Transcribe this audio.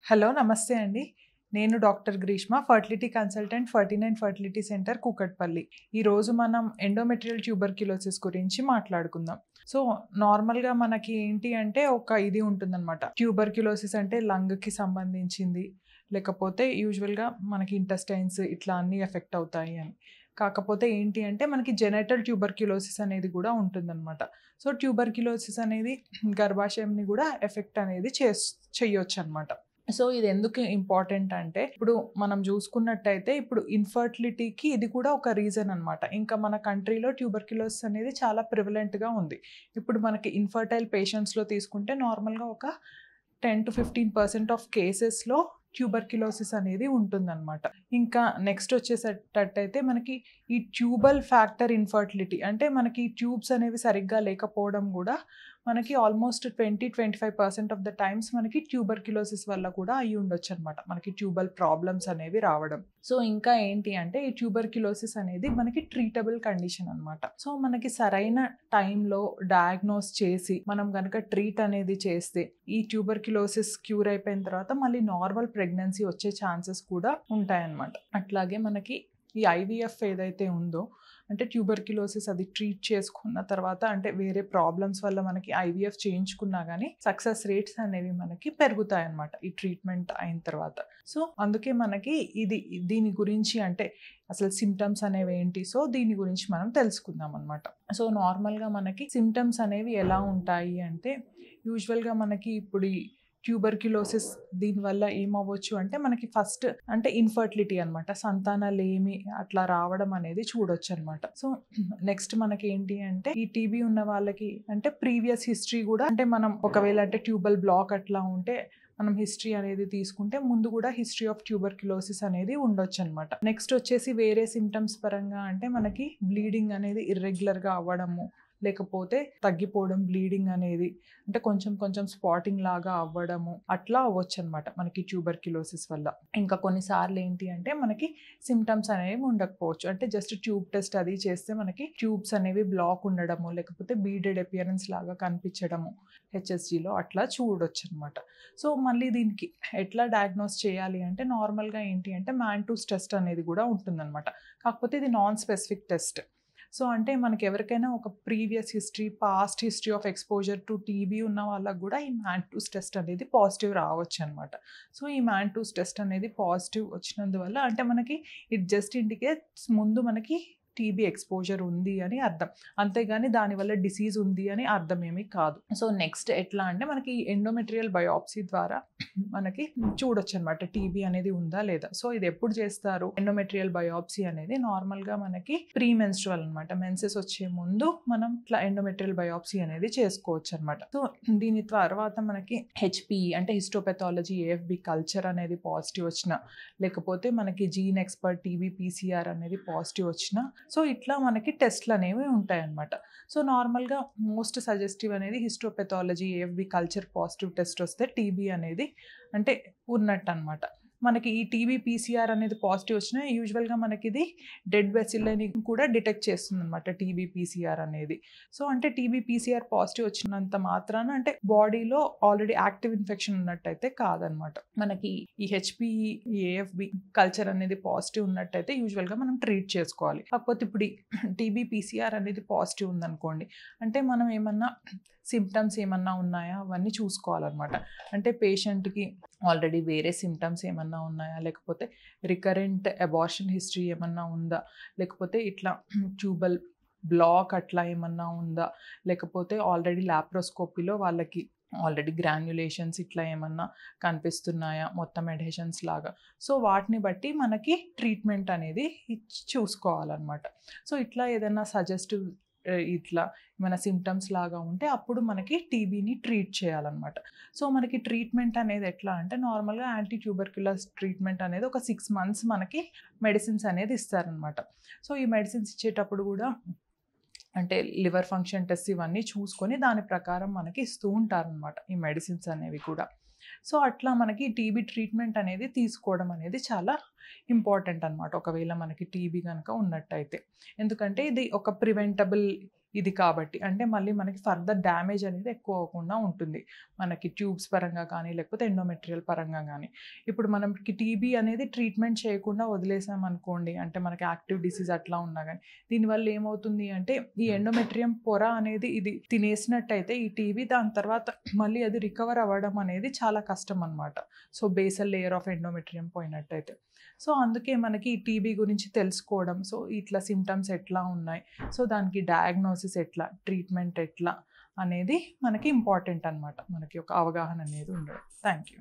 Hello నమస్తే అండి. నేను doctor Greeshma, fertility consultant 49 fertility centre Kukatpally. ఈరోజు మనం ఎండోమెట్రియల్ ట్యూబర్క్యులోసిస్ గురించి మాట్లాడుకుందాం. సో, నార్మల్‌గా మనకి ఏంటి అంటే ఒక ఇది ఉంటుందనమాట. ట్యూబర్క్యులోసిస్ అంటే లంగ్‌కి సంబంధించింది. లేకపోతే యూజువల్‌గా మనకి ఇంటెస్టైన్స్ ఇట్లా అన్నీ ఎఫెక్ట్ అవుతాయి అని. కాకపోతే ఏంటి అంటే మనకి జెనైటల్ ట్యూబర్క్యులోసిస్ అనేది కూడా ఉంటుందనమాట. సో, ట్యూబర్క్యులోసిస్ అనేది గర్భాశయంని కూడా ఎఫెక్ట్ అనేది చెయ్యొచ్చనమాట. సో, ఇది ఎందుకు ఇంపార్టెంట్ అంటే, ఇప్పుడు మనం చూసుకున్నట్టయితే ఇప్పుడు ఇన్‌ఫర్టిలిటీకి ఇది కూడా ఒక రీజన్ అనమాట. ఇంకా మన కంట్రీలో ట్యూబర్క్యులోసిస్ అనేది చాలా ప్రివలెంట్‌గా ఉంది. ఇప్పుడు మనకి ఇన్‌ఫర్టైల్ పేషెంట్స్‌లో తీసుకుంటే నార్మల్‌గా ఒక 10-15% ఆఫ్ కేసెస్‌లో ట్యూబర్క్యులోసిస్ అనేది ఉంటుందన్నమాట. ఇంకా నెక్స్ట్ వచ్చేసేటట్టయితే మనకి ఈ ట్యూబల్ ఫ్యాక్టర్ ఇన్‌ఫర్టిలిటీ అంటే మనకి ట్యూబ్స్ అనేవి సరిగ్గా లేకపోవడం కూడా మనకి ఆల్మోస్ట్ 20-25% ఆఫ్ ద టైమ్స్ మనకి ట్యూబర్క్యులోసిస్ వల్ల కూడా అయ్యి ఉండొచ్చనమాట. మనకి ట్యూబల్ ప్రాబ్లమ్స్ అనేవి రావడం. సో, ఇంకా ఏంటి అంటే ఈ ట్యూబర్క్యులోసిస్ అనేది మనకి ట్రీటబుల్ కండిషన్ అనమాట. సో, మనకి సరైన టైంలో డయాగ్నోస్ చేసి మనం గనక ట్రీట్ అనేది చేస్తే ఈ ట్యూబర్క్యులోసిస్ క్యూర్ అయిపోయిన తర్వాత మళ్ళీ నార్మల్ ప్రెగ్నెన్సీ వచ్చే ఛాన్సెస్ కూడా ఉంటాయన్నమాట. అట్లాగే మనకి ఈ ఐవీఎఫ్ ఏదైతే ఉందో అంటే ట్యూబర్క్యులోసిస్ అది ట్రీట్ చేసుకున్న తర్వాత అంటే వేరే ప్రాబ్లమ్స్ వల్ల మనకి ఐవీఎఫ్ చేయించుకున్నా కానీ సక్సెస్ రేట్స్ అనేవి మనకి పెరుగుతాయి అన్నమాట ఈ ట్రీట్మెంట్ అయిన తర్వాత. సో, అందుకే మనకి దీని గురించి అంటే అసలు సిమ్టమ్స్ అనేవి ఏంటి, సో దీని గురించి మనం తెలుసుకుందాం అనమాట. సో, నార్మల్గా మనకి సిమ్టమ్స్ అనేవి ఎలా ఉంటాయి అంటే యూజువల్గా మనకి ఇప్పుడు ఈ ట్యూబర్క్యులోసిస్ దీనివల్ల ఏమవ్వచ్చు అంటే మనకి ఫస్ట్ అంటే ఇన్ఫర్టిలిటీ అనమాట. సంతానలేమి అట్లా రావడం అనేది చూడొచ్చు అనమాట. సో, నెక్స్ట్ మనకి ఏంటి అంటే ఈ టీబీ ఉన్న వాళ్ళకి అంటే ప్రీవియస్ హిస్టరీ కూడా అంటే మనం ఒకవేళ అంటే ట్యూబల్ బ్లాక్ అట్లా ఉంటే మనం హిస్టరీ అనేది తీసుకుంటే ముందు కూడా హిస్టరీ ఆఫ్ ట్యూబర్క్యులోసిస్ అనేది ఉండొచ్చు అనమాట. నెక్స్ట్ వచ్చేసి వేరే సిమ్టమ్స్ పరంగా అంటే మనకి బ్లీడింగ్ అనేది ఇర్రెగ్యులర్గా అవ్వడము, లేకపోతే తగ్గిపోవడం బ్లీడింగ్ అనేది అంటే కొంచెం కొంచెం స్పాటింగ్ లాగా అవ్వడము అట్లా అవ్వచ్చు అనమాట మనకి ట్యూబర్క్యులోసిస్ వల్ల. ఇంకా కొన్నిసార్లు ఏంటి అంటే మనకి సిమ్టమ్స్ అనేవి ఉండకపోవచ్చు. అంటే జస్ట్ ట్యూబ్ టెస్ట్ అది చేస్తే మనకి ట్యూబ్స్ అనేవి బ్లాక్ ఉండడము, లేకపోతే బీడెడ్ అపియరెన్స్ లాగా కనిపించడము హెచ్ఎస్జీలో అట్లా చూడొచ్చు అనమాట. సో, మళ్ళీ దీనికి ఎట్లా డయాగ్నోస్ చేయాలి అంటే నార్మల్గా ఏంటి అంటే మ్యాన్టూస్ టెస్ట్ అనేది కూడా ఉంటుందన్నమాట. కాకపోతే ఇది నాన్ స్పెసిఫిక్ టెస్ట్. సో, అంటే మనకి ఎవరికైనా ఒక previous history, past history of exposure to TB ఉన్న వాళ్ళకి కూడా ఈ మ్యాన్టూస్ టెస్ట్ అనేది పాజిటివ్ రావచ్చనమాట. సో, ఈ మ్యాన్టూస్ టెస్ట్ అనేది పాజిటివ్ వచ్చినందువల్ల అంటే మనకి ఇట్ జస్ట్ ఇండికేట్స్ ముందు మనకి టీబీ ఎక్స్‌పోజర్ ఉంది అని అర్థం. అంతేగాని దానివల్ల డిసీజ్ ఉంది అని అర్థం ఏమీ కాదు. సో, నెక్స్ట్ ఎట్లా అంటే మనకి ఎండోమెట్రియల్ బయాప్సీ ద్వారా మనకి చూడొచ్చనమాట టీబీ అనేది ఉందా లేదా. సో, ఇది ఎప్పుడు చేస్తారు ఎండోమెట్రియల్ బయాప్సీ అనేది నార్మల్‌గా మనకి ప్రీ మెన్స్ట్రువల్ అనమాట. మెన్సెస్ వచ్చే ముందు మనం ఇట్లా ఎండోమెట్రియల్ బయాప్సీ అనేది చేసుకోవచ్చు అనమాట. సో, దీని తర్వాత మనకి హెచ్‌పిఈ అంటే హిస్టోపెథాలజీ ఏఎఫ్బి కల్చర్ అనేది పాజిటివ్ వచ్చినా, లేకపోతే మనకి జీన్ ఎక్స్పర్ట్ టీబీ పీసీఆర్ అనేది పాజిటివ్ వచ్చినా సో, ఇట్లా మనకి టెస్ట్లు అనేవి ఉంటాయన్నమాట. సో, నార్మల్గా మోస్ట్ సజెస్టివ్ అనేది histopathology AFB culture positive test వస్తే టీబీ అనేది అంటే ఉన్నట్టు అనమాట. మనకి ఈ టీబీ పీసీఆర్ అనేది పాజిటివ్ వచ్చినా యూజువల్గా మనకి ఇది డెడ్ వెసిల్ని కూడా డిటెక్ట్ చేస్తుంది అనమాట టీబీ పీసీఆర్ అనేది. సో, అంటే టీబీ పీసీఆర్ పాజిటివ్ వచ్చినంత మాత్రాన అంటే బాడీలో ఆల్రెడీ యాక్టివ్ ఇన్ఫెక్షన్ ఉన్నట్టయితే కాదనమాట. మనకి ఈ హెచ్పిఈ ఏఎఫ్బి కల్చర్ అనేది పాజిటివ్ ఉన్నట్టయితే యూజువల్గా మనం ట్రీట్ చేసుకోవాలి. కాకపోతే ఇప్పుడు టీబీ పీసీఆర్ అనేది పాజిటివ్ ఉందనుకోండి అంటే మనం ఏమన్నా సిమ్టమ్స్ ఏమన్నా ఉన్నాయా అవన్నీ చూసుకోవాలన్నమాట. అంటే పేషెంట్కి ఆల్రెడీ వేరే సిమ్టమ్స్ ఏమన్నా ఉన్నాయా, లేకపోతే రికరెంట్ అబార్షన్ హిస్టరీ ఏమన్నా ఉందా, లేకపోతే ఇట్లా ట్యూబల్ బ్లాక్ అట్లా ఏమన్నా ఉందా, లేకపోతే ఆల్రెడీ లాప్రోస్కోపీలో వాళ్ళకి ఆల్రెడీ గ్రాన్యులేషన్స్ ఇట్లా ఏమన్నా కనిపిస్తున్నాయా మొత్తం అడ్హెషన్స్ లాగా. సో, వాటిని బట్టి మనకి ట్రీట్మెంట్ అనేది చూసుకోవాలన్నమాట. సో, ఇట్లా ఏదైనా సజెస్టివ్ ఇట్లా ఏమైనా సిమ్టమ్స్ లాగా ఉంటే అప్పుడు మనకి టీబీని ట్రీట్ చేయాలన్నమాట. సో, మనకి ట్రీట్మెంట్ అనేది ఎట్లా అంటే నార్మల్గా యాంటీ ట్యూబర్క్యులస్ ట్రీట్మెంట్ అనేది ఒక 6 months మనకి మెడిసిన్స్ అనేది ఇస్తారనమాట. సో, ఈ మెడిసిన్స్ ఇచ్చేటప్పుడు కూడా అంటే లివర్ ఫంక్షన్ టెస్ట్ ఇవన్నీ చూసుకొని దాని ప్రకారం మనకి ఇస్తూ ఉంటారనమాట ఈ మెడిసిన్స్ అనేవి కూడా. సో, అట్లా మనకి టీబీ ట్రీట్మెంట్ అనేది తీసుకోవడం అనేది చాలా ఇంపార్టెంట్ అనమాట ఒకవేళ మనకి టీబీ కనుక ఉన్నట్టయితే. ఎందుకంటే ఇది ఒక ప్రివెంటబుల్ ఇది కాబట్టి అంటే మళ్ళీ మనకి ఫర్దర్ డ్యామేజ్ అనేది ఎక్కువ అవ్వకుండా ఉంటుంది, మనకి ట్యూబ్స్ పరంగా కానీ లేకపోతే ఎండోమెట్రియల్ పరంగా కానీ. ఇప్పుడు మనకి టీబీ అనేది ట్రీట్మెంట్ చేయకుండా వదిలేసాం అనుకోండి, అంటే మనకి యాక్టివ్ డిసీజ్ అట్లా ఉన్నా కానీ దీనివల్ల ఏమవుతుంది అంటే ఈ ఎండోమెట్రియం పొర అనేది ఇది తినేసినట్టయితే ఈ టీబీ దాని తర్వాత మళ్ళీ అది రికవర్ అవ్వడం అనేది చాలా కష్టం అనమాట. So basal layer of endometrium పోయినట్టయితే. సో అందుకే మనకి ఈ టీబీ గురించి తెలుసుకోవడం, సో ఇట్లా సిమ్టమ్స్ ఎట్లా ఉన్నాయి, సో దానికి డయాగ్నోసిస్ ఎట్లా, ట్రీట్మెంట్ ఎట్లా అనేది మనకి ఇంపార్టెంట్ అనమాట. మనకి ఒక అవగాహన అనేది ఉండడం. Thank you.